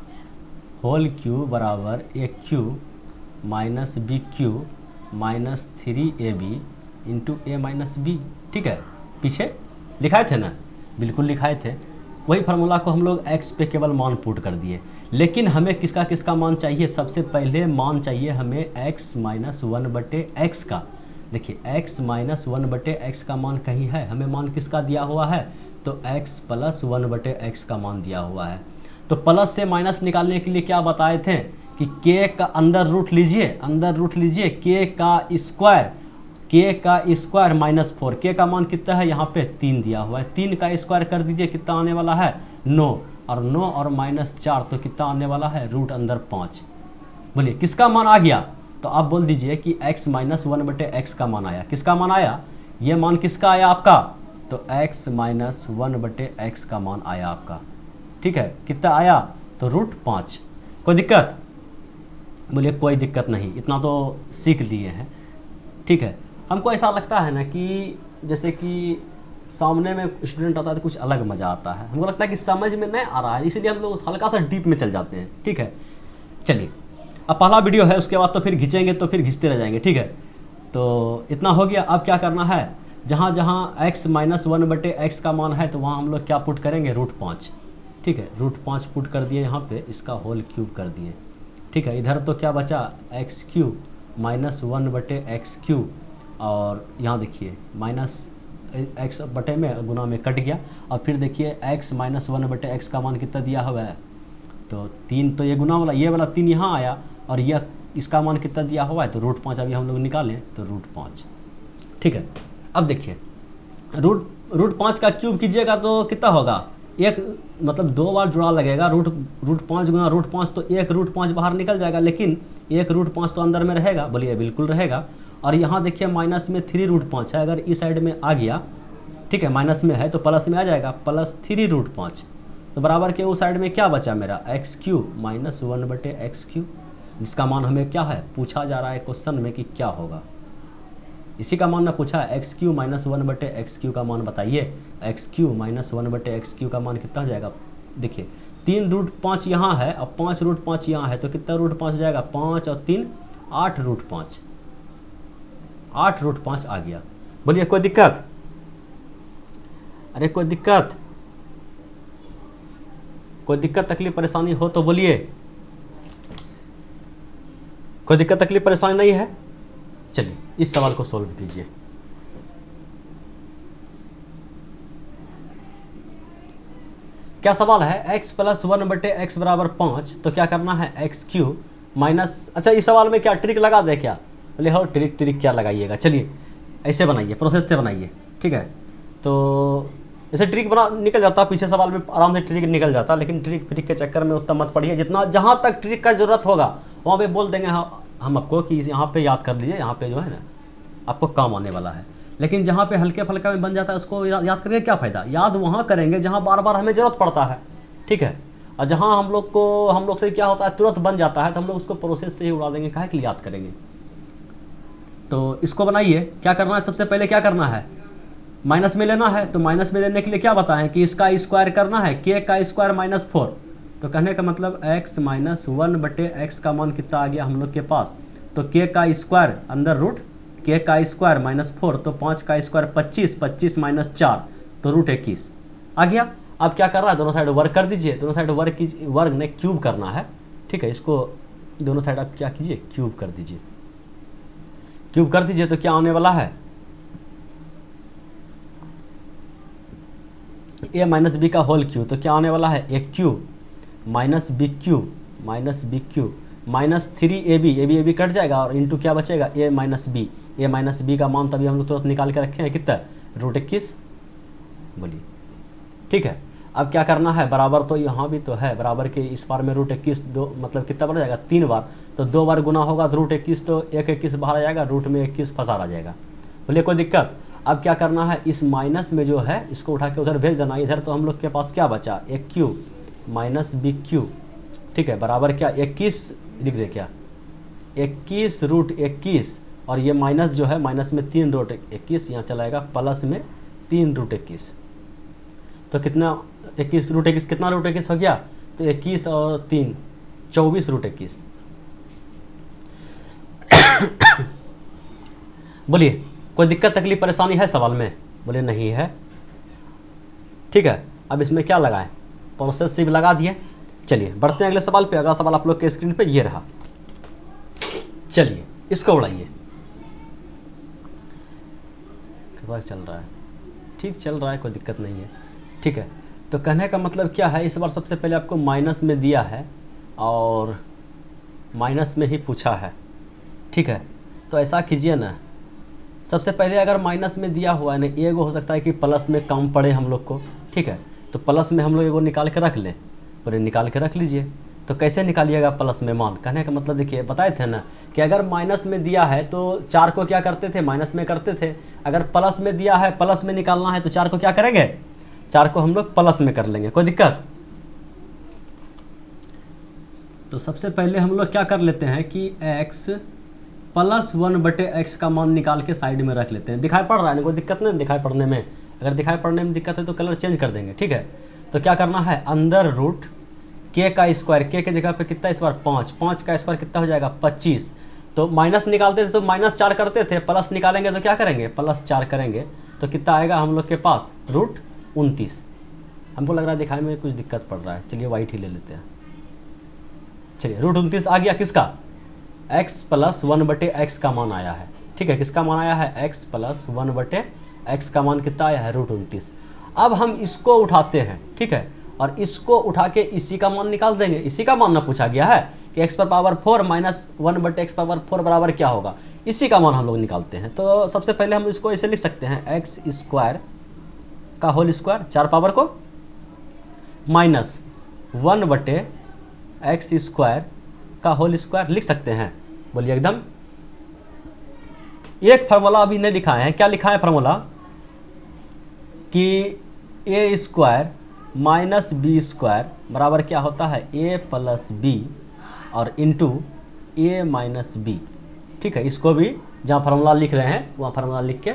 होल क्यूब बराबर a cube minus b cube minus 3ab into a minus b, ठीक है, पीछे लिखाए थे ना, बिल्कुल लिखाए थे। वही फार्मूला को हम लोग x पे केवल मान पुट कर दिए, लेकिन हमें किसका मान चाहिए, सबसे पहले मान चाहिए हमें x माइनस 1/x का। देखिए x माइनस 1/x का मान कहीं है, हमें मान किसका दिया हुआ है, तो x प्लस 1/x का मान दिया हुआ है। तो प्लस से माइनस निकालने के लिए क्या बताए थे कि k का अंदर रूट लीजिए k का स्क्वायर माइनस 4, k का मान कितना है यहाँ पे 3 दिया हुआ है, 3 का स्क्वायर कर दीजिए कितना आने वाला है 9, और 9 और माइनस 4 तो कितना आने वाला है रूट अंदर 5। बोलिए किसका मान आ गया, तो आप बोल दीजिए कि x माइनस 1/x का मान आया। किसका मान आया, ये मान किसका आया आपका, तो x माइनस 1/x का मान आया आपका, ठीक है, कितना आया तो √5। कोई दिक्कत? बोलिए कोई दिक्कत नहीं, इतना तो सीख लिए हैं। ठीक है, हमको ऐसा लगता है ना कि जैसे कि सामने में स्टूडेंट आता है तो कुछ अलग मज़ा आता है, हमको लगता है कि समझ में नहीं आ रहा है, इसीलिए हम लोग हल्का सा डीप में चल जाते हैं। ठीक है, चलिए अब पहला वीडियो है, उसके बाद तो फिर खींचेंगे तो फिर खींचते रह जाएंगे। ठीक है, तो इतना हो गया। अब क्या करना है, जहाँ जहाँ x - 1/x का मान है तो वहाँ हम लोग क्या पुट करेंगे, √5। ठीक है, √5 पुट कर दिए यहाँ पे, इसका होल क्यूब कर दिए। ठीक है, इधर तो क्या बचा, x³ - 1/x³, और यहाँ देखिए माइनस x बटे में गुना में कट गया। और फिर देखिए x - 1/x का मान कितना दिया हुआ है, तो 3, तो ये गुना वाला, ये वाला 3 यहाँ आया, और यह इसका मान कितना दिया हुआ है, तो √5 अभी हम लोग निकालें तो √5। ठीक है, अब देखिए √5 का क्यूब कीजिएगा तो कितना होगा, एक मतलब 2 बार जुड़ा लगेगा, √5 गुना √5 तो एक √5 बाहर निकल जाएगा, लेकिन एक √5 तो अंदर में रहेगा। बोलिए बिल्कुल रहेगा। और यहाँ देखिए माइनस में 3√5 है, अगर इस साइड में आ गया, ठीक है माइनस में है तो प्लस में आ जाएगा, +3√5, तो बराबर के उस साइड में क्या बचा मेरा, x³ - 1/x³, जिसका मान हमें क्या है, पूछा जा रहा है क्वेश्चन में कि क्या होगा। इसी का मान ना पूछा है, x³ - 1/x³ का मान बताइए। x³ - 1/x³ का मान कितना हो जाएगा, देखिए 3√5 यहाँ है और 5√5 यहाँ है, तो कितना √5 हो जाएगा, 5 और 3 8√5, 8√5 आ गया। बोलिए कोई दिक्कत? अरे कोई दिक्कत, कोई दिक्कत तकलीफ परेशानी हो तो बोलिए। कोई दिक्कत तकलीफ परेशानी नहीं है? चलिए इस सवाल को सॉल्व कीजिए। क्या सवाल है, x + 1/x = 5, तो क्या करना है, x³ माइनस, अच्छा इस सवाल में क्या ट्रिक लगा दे क्या, बोले हो ट्रिक क्या लगाइएगा, चलिए ऐसे बनाइए, प्रोसेस से बनाइए। ठीक है, तो ऐसे ट्रिक बना निकल जाता, पीछे सवाल में आराम से ट्रिक निकल जाता, लेकिन ट्रिक के चक्कर में उतना मत पढ़िए, जितना जहाँ तक ट्रिक का जरूरत होगा वहाँ पे बोल देंगे हम आपको कि यहाँ पे याद कर लीजिए, यहाँ पे जो है ना आपको काम आने वाला है। लेकिन जहाँ पे हल्के फुल्का में बन जाता है उसको याद करके क्या फ़ायदा, याद वहाँ करेंगे जहाँ बार बार हमें ज़रूरत पड़ता है। ठीक है, और जहाँ हम लोग से क्या होता है, तुरंत बन जाता है, तो हम लोग उसको प्रोसेस से ही उड़ा देंगे, काहे के लिए याद करेंगे। तो इसको बनाइए, क्या करना है, सबसे पहले क्या करना है, माइनस में लेना है, तो माइनस में लेने के लिए क्या बताएं कि इसका स्क्वायर करना है, k का स्क्वायर -4, तो कहने का मतलब x - 1/x का मान कितना आ गया हम लोग के पास, तो k का स्क्वायर अंदर रूट k का स्क्वायर -4, तो 5 का स्क्वायर 25, 25 - 4 तो √21 आ गया। अब क्या कर रहा है, दोनों साइड वर्क कर दीजिए, दोनों साइड वर्क ने क्यूब करना है। ठीक है, इसको दोनों साइड आप क्या कीजिए, क्यूब कर दीजिए, क्यूब कर दीजिए, तो क्या आने वाला है, a - b का होल क्यूब, तो क्या आने वाला है, a³ - b³ -3ab कट जाएगा, और इंटू क्या बचेगा, a - b का मान तभी हम लोग तुरंत निकाल के रखे हैं, कितना, √21। बोलिए ठीक है, अब क्या करना है, बराबर तो यहाँ भी तो है, बराबर के इस बार में √21 दो मतलब कितना बढ़ जाएगा, 3 बार, तो 2 बार गुना होगा तो √21, तो 21 बाहर आ जाएगा, रूट में 21 फंसा आ जाएगा। बोलिए कोई दिक्कत? अब क्या करना है, इस माइनस में जो है इसको उठा के उधर भेज देना, इधर तो हम लोग के पास क्या बचा, a³ - b³। ठीक है, बराबर क्या 21 लिख दे, क्या 21 √21, और ये माइनस जो है माइनस में 3 √21 यहाँ चलाएगा, प्लस में 3 √21, तो कितना 21 √21 कितना √21 हो गया, तो 21 और 3 24 √21। बोलिए कोई दिक्कत तकलीफ परेशानी है सवाल में, बोले नहीं है। ठीक है, अब इसमें क्या लगाएं, प्रोसेस से भी लगा दिए। चलिए बढ़ते हैं अगले सवाल पे। अगला सवाल आप लोग के स्क्रीन पे ये रहा, चलिए इसको उड़ाइए। कैसा चल रहा है, ठीक चल रहा है, कोई दिक्कत नहीं है। ठीक है, तो कहने का मतलब क्या है, इस बार सबसे पहले आपको माइनस में दिया है और माइनस में ही पूछा है। ठीक है, तो ऐसा कीजिए ना, सबसे पहले अगर माइनस में दिया हुआ है ना, एगो हो सकता है कि प्लस में कम पड़े हम लोग को। ठीक है, तो प्लस में हम लोग एगो निकाल के रख लें, बोले निकाल के रख लीजिए। तो कैसे निकालिएगा प्लस में मान, कहने का मतलब देखिए बताए थे ना कि अगर माइनस में दिया है तो 4 को क्या करते थे, माइनस में करते थे। अगर प्लस में दिया है, प्लस में निकालना है, तो 4 को क्या करेंगे, 4 को हम लोग प्लस में कर लेंगे, कोई दिक्कत। तो सबसे पहले हम लोग क्या कर लेते हैं कि x प्लस 1/x का मान निकाल के साइड में रख लेते हैं। दिखाई पड़ रहा है ना, कोई दिक्कत नहीं दिखाई पड़ने में। अगर दिखाई पड़ने में दिक्कत है तो कलर चेंज कर देंगे, ठीक है। तो क्या करना है, अंदर रूट k का स्क्वायर, k के जगह पे कितना स्क्वायर 5, 5 का स्क्वायर कितना हो जाएगा 25। तो माइनस निकालते थे तो -4 करते थे, प्लस निकालेंगे तो क्या करेंगे +4 करेंगे। तो कितना आएगा हम लोग के पास √29। हमको लग रहा है दिखाई में कुछ दिक्कत पड़ रहा है, चलिए वाइट ही ले लेते हैं। चलिए √29 आ गया, किसका, x प्लस 1/x का मान आया है, ठीक है। किसका मान आया है, x प्लस 1/x का मान कितना आया है √29। अब हम इसको उठाते हैं, ठीक है, और इसको उठा के इसी का मान निकाल देंगे। इसी का मान ना पूछा गया है कि x पर पावर 4 माइनस 1/x पावर 4 बराबर क्या होगा, इसी का मान हम लोग निकालते हैं। तो सबसे पहले हम इसको ऐसे लिख सकते हैं, x स्क्वायर का होल स्क्वायर 4 पावर को माइनस 1/x स्क्वायर का होल स्क्वायर लिख सकते हैं। बोलिए एकदम। एक फार्मूला अभी नहीं लिखा है, क्या लिखा है फार्मूला कि a square minus B square बराबर क्या होता है a प्लस बी और इंटू a माइनस बी, ठीक है। इसको भी जहाँ फार्मूला लिख रहे हैं वहाँ फार्मूला लिख के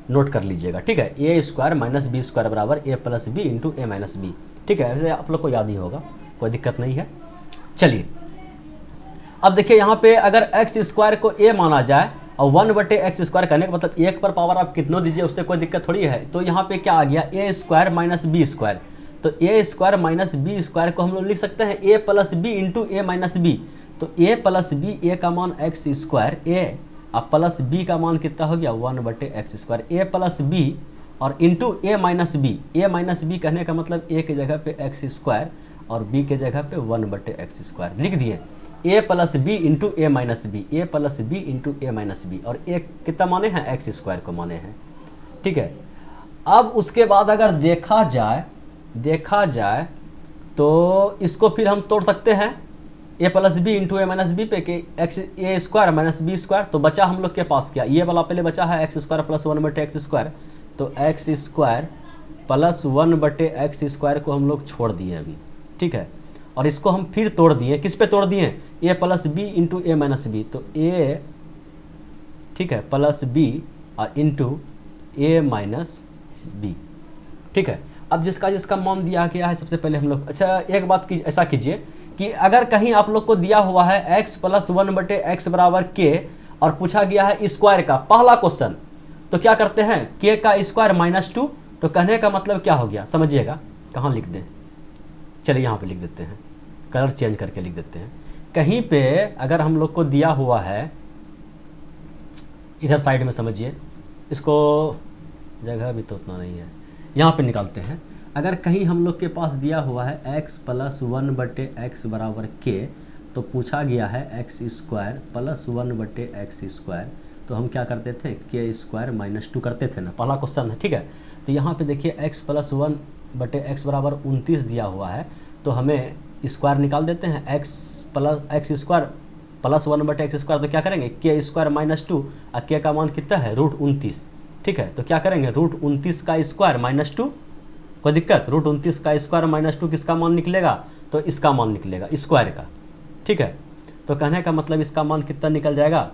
नोट कर लीजिएगा, ठीक है। a square minus B square बराबर a plus B into a minus B, ठीक है। ऐसे आप लोग को याद ही होगा, कोई दिक्कत नहीं है। चलिए अब देखिए यहाँ पे अगर x स्क्वायर को a माना जाए और 1/x स्क्वायर करने का मतलब 1 पर पावर आप कितना दीजिए उससे कोई दिक्कत थोड़ी है। तो यहाँ पे क्या आ गया, a square minus B square. तो a square minus B square को हम लोग लिख सकते हैं a plus B into a minus B. तो a प्लस बी, a का मान x स्क्वायर, a और प्लस b का मान कितना हो गया 1/x square, a plus B और into a minus b. a minus b कहने का मतलब a के जगह पे x स्क्वायर और b के जगह पे 1/x स्क्वायर लिख दिए। a plus B into A minus B, A plus B into A minus B, और a कितना माने हैं x स्क्वायर को माने हैं, ठीक है। अब उसके बाद अगर देखा जाए तो इसको फिर हम तोड़ सकते हैं a plus B into A minus B पे कि x a square minus B square. तो बचा हम लोग के पास क्या, ये वाला पहले बचा है x square plus 1/x square. तो x square plus 1/x square को हम लोग छोड़ दिए अभी, ठीक है। और इसको हम फिर तोड़ दिए, किस पे तोड़ दिए, a plus B into A minus B. तो a, ठीक है, प्लस बी और इंटू ए माइनस बी, ठीक है। अब जिसका मान दिया गया है सबसे पहले हम लोग, अच्छा एक बात की ऐसा कीजिए कि अगर कहीं आप लोग को दिया हुआ है x प्लस 1/x बराबर k और पूछा गया है स्क्वायर का पहला क्वेश्चन, तो क्या करते हैं k का स्क्वायर -2। तो कहने का मतलब क्या हो गया समझिएगा, कहाँ लिख दें, चलिए यहाँ पे लिख देते हैं, कलर चेंज करके लिख देते हैं। कहीं पे अगर हम लोग को दिया हुआ है, इधर साइड में समझिए, इसको जगह भी तो उतना नहीं है, यहाँ पे निकालते हैं। अगर कहीं हम लोग के पास दिया हुआ है x प्लस 1/x बराबर k, तो पूछा गया है x square plus 1/x square, तो हम क्या करते थे k स्क्वायर -2 करते थे ना, पहला क्वेश्चन है, ठीक है। तो यहाँ पे देखिए x प्लस 1/x बराबर 29 दिया हुआ है, तो हमें स्क्वायर निकाल देते हैं, x square plus 1/x square, तो क्या करेंगे k स्क्वायर -2 और k का मान कितना है √29, ठीक है। तो क्या करेंगे √29 का स्क्वायर -2, कोई दिक्कत, √29 का स्क्वायर -2 किसका मान निकलेगा, तो इसका मान निकलेगा स्क्वायर का, ठीक है। तो कहने का मतलब इसका मान कितना निकल जाएगा,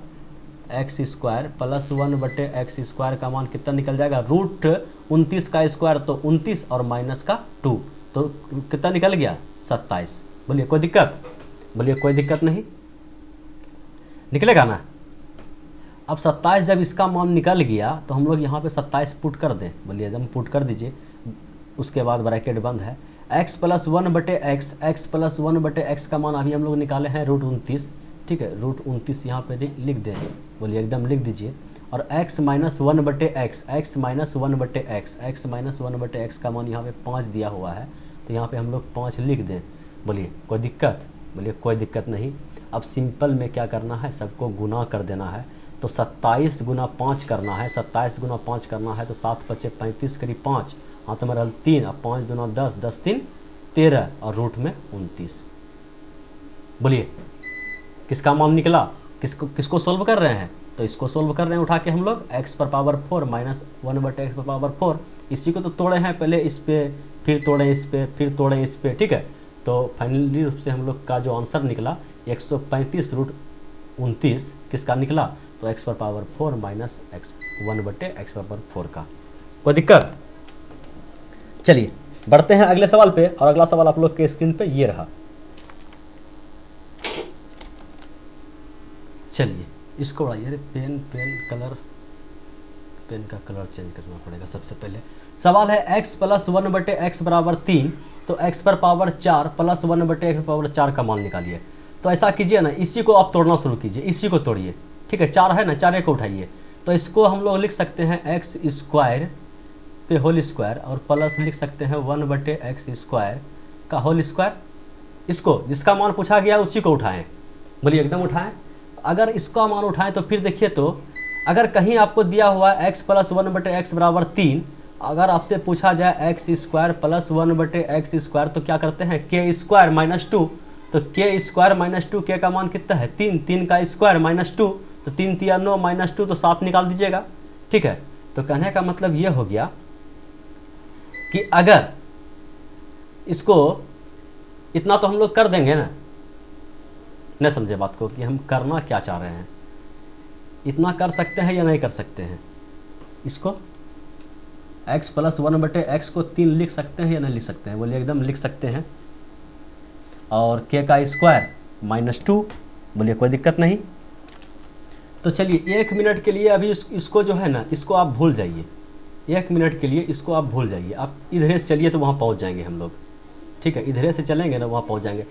x square plus 1/x square का मान कितना निकल जाएगा, √29 का स्क्वायर तो 29 और माइनस का 2, तो कितना निकल गया 27। बोलिए कोई दिक्कत, बोलिए कोई दिक्कत नहीं, निकलेगा ना। अब 27 जब इसका मान निकल गया तो हम लोग यहाँ पे 27 पुट कर दें, बोलिए एकदम पुट कर दीजिए। उसके बाद ब्रैकेट बंद है, x plus 1/x, x plus 1/x का मान अभी हम लोग निकाले हैं √29, ठीक है। √29 यहाँ पे लिख दें, बोलिए एकदम लिख दीजिए। और x minus 1/x, x minus 1/x, x minus 1/x का मान यहाँ पे 5 दिया हुआ है, तो यहाँ पे हम लोग 5 लिख दें। बोलिए कोई दिक्कत, बोलिए कोई दिक्कत नहीं। अब सिंपल में क्या करना है, सबको गुना कर देना है। तो 27 गुना 5 करना है, 27 गुना 5 करना है, तो 7 × 5 = 35 करीब 5 हाथ में रहल 3, अब 5 दूना 10, 10 3 13 और रूट में 29। बोलिए किसका मान निकला, किसको सोल्व कर रहे हैं, तो इसको सोल्व कर रहे हैं उठा के हम लोग x पर पावर 4 माइनस 1/x पर पावर 4, इसी को तो तोड़े हैं पहले इस पे, फिर तोड़े इस पे, फिर तोड़े इस पे, ठीक है। तो फाइनली रूप से हम लोग का जो आंसर निकला 135√29 किसका निकला, तो x पर power 4 minus x 1/x power 4 का। कोई दिक्कत? चलिए बढ़ते हैं अगले सवाल पे, और अगला सवाल आप लोग के स्क्रीन पे ये रहा। चलिए इसको बढ़ाइए, अरे पेन का कलर चेंज करना पड़ेगा सबसे पहले। सवाल है x + 1/x = 3, तो x पर पावर 4 + 1/x पावर 4 का मान निकालिए। तो ऐसा कीजिए ना, इसी को आप तोड़ना शुरू कीजिए, इसी को तोड़िए, ठीक है। 4 है ना, 4 को उठाइए, तो इसको हम लोग लिख सकते हैं x² पे होल स्क्वायर, और प्लस लिख सकते हैं 1/x² का होल स्क्वायर। इसको जिसका मान पूछा गया उसी को उठाएं, बोलिए एकदम उठाएं। अगर इसका मान उठाएं तो फिर देखिए, तो अगर कहीं आपको दिया हुआ है x + 1/x = 3, अगर आपसे पूछा जाए x² + 1/x², तो क्या करते हैं k² - 2, तो k² - 2 k का मान कितना है 3, 3 का स्क्वायर -2, तो 3 × 3 = 9 -2 तो 7 निकाल दीजिएगा, ठीक है। तो कहने का मतलब ये हो गया कि अगर इसको इतना तो हम लोग कर देंगे ना, न समझे बात को कि हम करना क्या चाह रहे हैं, इतना कर सकते हैं या नहीं कर सकते हैं। इसको x + 1/x को 3 लिख सकते हैं या नहीं लिख सकते हैं, बोलिए एकदम लिख सकते हैं। और k का स्क्वायर -2, बोलिए कोई दिक्कत नहीं। तो चलिए 1 मिनट के लिए अभी इसको जो है ना, इसको आप भूल जाइए, 1 मिनट के लिए इसको आप भूल जाइए। आप इधर से चलिए तो वहाँ पहुँच जाएंगे हम लोग, ठीक है। इधर से चलेंगे ना, वहाँ पहुँच जाएंगे।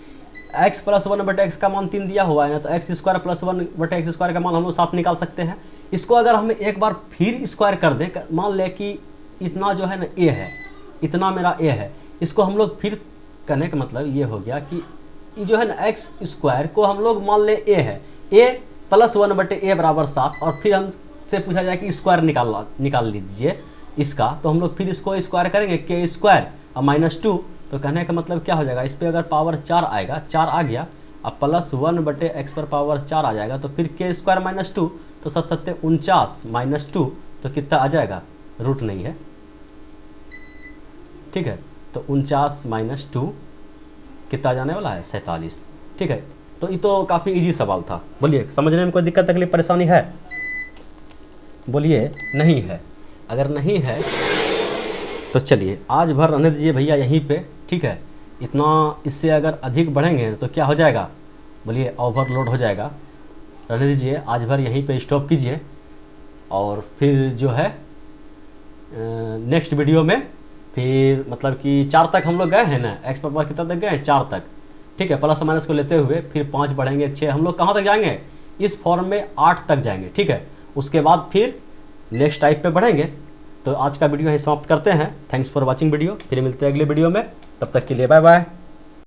x + 1/x का मान 3 दिया हुआ है ना, तो x² + 1/x² का मान हम लोग 7 निकाल सकते हैं। इसको अगर हम एक बार फिर स्क्वायर कर दें, मान लें कि इतना जो है ना a है, इतना मेरा a है, इसको हम लोग फिर करने का मतलब ये हो गया कि ये जो है ना x² को हम लोग मान ले a है, a + 1/a = 7, और फिर हमसे पूछा जाए कि स्क्वायर निकाल लीजिए इसका, तो हम लोग फिर इसको स्क्वायर करेंगे k² और -2, तो कहने का मतलब क्या हो जाएगा, इस पर अगर पावर 4 आएगा, 4 आ गया, अब + 1/x पर पावर 4 आ जाएगा, तो फिर k² -2, तो 7 × 7 = 49 -2, तो कितना आ जाएगा, रूट नहीं है, ठीक है। तो 49 - 2 कितना जाने वाला है 47, ठीक है। तो ये तो काफ़ी इजी सवाल था, बोलिए समझने में कोई दिक्कत तकलीफ परेशानी है, बोलिए नहीं है। अगर नहीं है तो चलिए आज भर रहने दीजिए भैया यहीं पे, ठीक है। इतना इससे अगर अधिक बढ़ेंगे तो क्या हो जाएगा, बोलिए ओवरलोड हो जाएगा। रहने दीजिए, आज भर यहीं पे स्टॉप कीजिए, और फिर जो है नेक्स्ट वीडियो में फिर मतलब कि 4 तक हम लोग गए हैं ना, x पर कितना तक गए हैं 4 तक, ठीक है। प्लस माइनस को लेते हुए फिर 5 बढ़ेंगे 6, हम लोग कहाँ तक जाएंगे, इस फॉर्म में 8 तक जाएंगे, ठीक है। उसके बाद फिर नेक्स्ट टाइप पे बढ़ेंगे। तो आज का वीडियो यहीं समाप्त करते हैं। थैंक्स फॉर वॉचिंग वीडियो, फिर मिलते हैं अगले वीडियो में, तब तक के लिए बाय बाय।